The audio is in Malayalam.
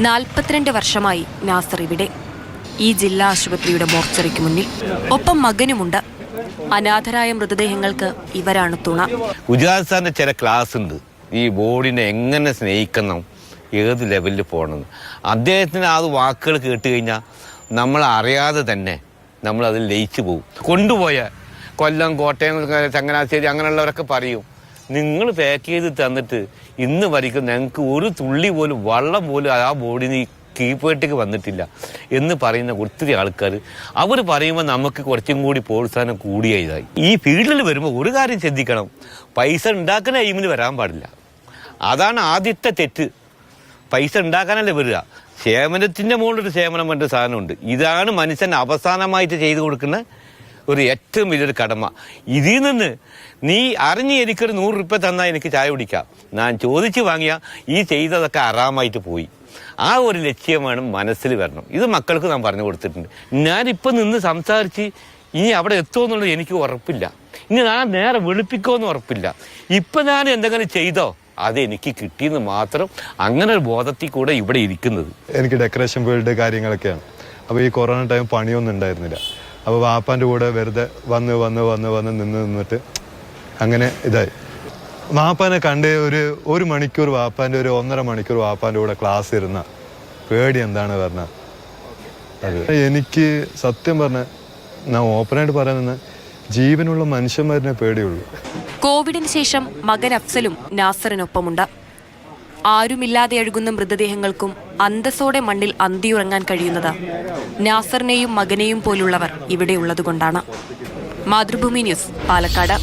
42 വർഷമായി നാസർ ഇവിടെ. ഈ ജില്ലാ ആശുപത്രിയുടെ മോർച്ചറിക്ക് മുന്നിൽ. ഒപ്പം മകനുമുണ്ട്. അനാഥരായ മൃതദേഹങ്ങൾക്ക് ഇവരാണ് തുണ. ഉജാസാന്റെ ചില ക്ലാസ് ഉണ്ട്, ഈ ബോഡിനെ എങ്ങനെ സ്നേഹിക്കണം, ഏത് ലെവലിൽ പോകണം. അദ്ദേഹത്തിന് ആ വാക്കുകൾ കേട്ട് കഴിഞ്ഞാൽ നമ്മൾ അറിയാതെ തന്നെ നമ്മളതിൽ ലയിച്ചു പോകും. കൊണ്ടുപോയ കൊല്ലം, കോട്ടയം, ചങ്ങനാശ്ശേരി അങ്ങനെയുള്ളവരൊക്കെ പറയും, നിങ്ങൾ പാക്ക് ചെയ്ത് തന്നിട്ട് ഇന്ന് വരയ്ക്കും ഞങ്ങൾക്ക് ഒരു തുള്ളി പോലും വെള്ളം പോലും ആ ബോഡിന് കീഴ്പോയിട്ടേക്ക് വന്നിട്ടില്ല എന്ന് പറയുന്ന ഒത്തിരി ആൾക്കാർ. അവർ പറയുമ്പോൾ നമുക്ക് കുറച്ചും കൂടി പ്രോത്സാഹനം കൂടിയതായി. ഈ ഫീൽഡിൽ വരുമ്പോൾ ഒരു കാര്യം ശ്രദ്ധിക്കണം, പൈസ ഉണ്ടാക്കുന്ന എയിമിന് വരാൻ പാടില്ല. അതാണ് ആദ്യത്തെ തെറ്റ്. പൈസ ഉണ്ടാക്കാനല്ലേ വരിക. സേവനത്തിൻ്റെ മുകളിലൊരു സേവനം വേണ്ട സാധനമുണ്ട്. ഇതാണ് മനുഷ്യൻ അവസാനമായിട്ട് ചെയ്തു കൊടുക്കുന്ന ഒരു ഏറ്റവും വലിയൊരു കടമ. ഇതിൽ നിന്ന് നീ അറിഞ്ഞ് എനിക്കൊരു 100 രൂപ തന്നാൽ എനിക്ക് ചായ കുടിക്കാം, ഞാൻ ചോദിച്ചു വാങ്ങിയ ഈ ചെയ്തതൊക്കെ ആറാമായിട്ട് പോയി. ആ ഒരു ലക്ഷ്യമാണ് മനസ്സിൽ വരണം. ഇത് മക്കൾക്ക് ഞാൻ പറഞ്ഞു കൊടുത്തിട്ടുണ്ട്. ഞാനിപ്പോൾ നിന്ന് സംസാരിച്ച് ഇനി അവിടെ എത്തുമെന്നുള്ളത് എനിക്ക് ഉറപ്പില്ല. ഇനി ഞാൻ നേരെ വെളുപ്പിക്കുമെന്ന് ഉറപ്പില്ല. ഇപ്പം ഞാൻ എന്തെങ്കിലും ചെയ്തോ അത് എനിക്ക് കിട്ടിയെന്ന് മാത്രം, അങ്ങനെ ഒരു ബോധത്തിൽ കൂടെ ഇവിടെ ഇരിക്കുന്നത്. എനിക്ക് ഡെക്കറേഷൻ ഫീൽഡ് കാര്യങ്ങളൊക്കെയാണ്. അപ്പോൾ ഈ കൊറോണ ടൈം പണിയൊന്നും ഉണ്ടായിരുന്നില്ല. അപ്പോൾ വാപ്പാൻ്റെ കൂടെ വെറുതെ വന്ന് നിന്നിട്ട് അങ്ങനെ ഇതായി. വാപ്പാനെ കണ്ട് ഒരു മണിക്കൂർ വാപ്പാൻ്റെ, ഒരു 1.5 മണിക്കൂർ വാപ്പാൻ്റെ കൂടെ ക്ലാസ് ഇരുന്ന പേടി എന്താണ് പറഞ്ഞാൽ അത് എനിക്ക് സത്യം പറഞ്ഞാൽ ഞാൻ ഓപ്പണായിട്ട് പറയുന്നത്, ജീവനുള്ള മനുഷ്യന്മാരിനെ പേടിയുള്ളൂ. കോവിഡിന് ശേഷം മകൻ അഫ്സലും നാസറിനൊപ്പമുണ്ട്. ആരുമില്ലാതെ അഴുകുന്ന മൃതദേഹങ്ങൾക്കും അന്തസ്സോടെ മണ്ണിൽ അന്തിയുറങ്ങാൻ കഴിയുന്നത് നാസറിനെയും മകനെയും പോലുള്ളവർ ഇവിടെയുള്ളതുകൊണ്ടാണ്. മാതൃഭൂമി ന്യൂസ്, പാലക്കാട്.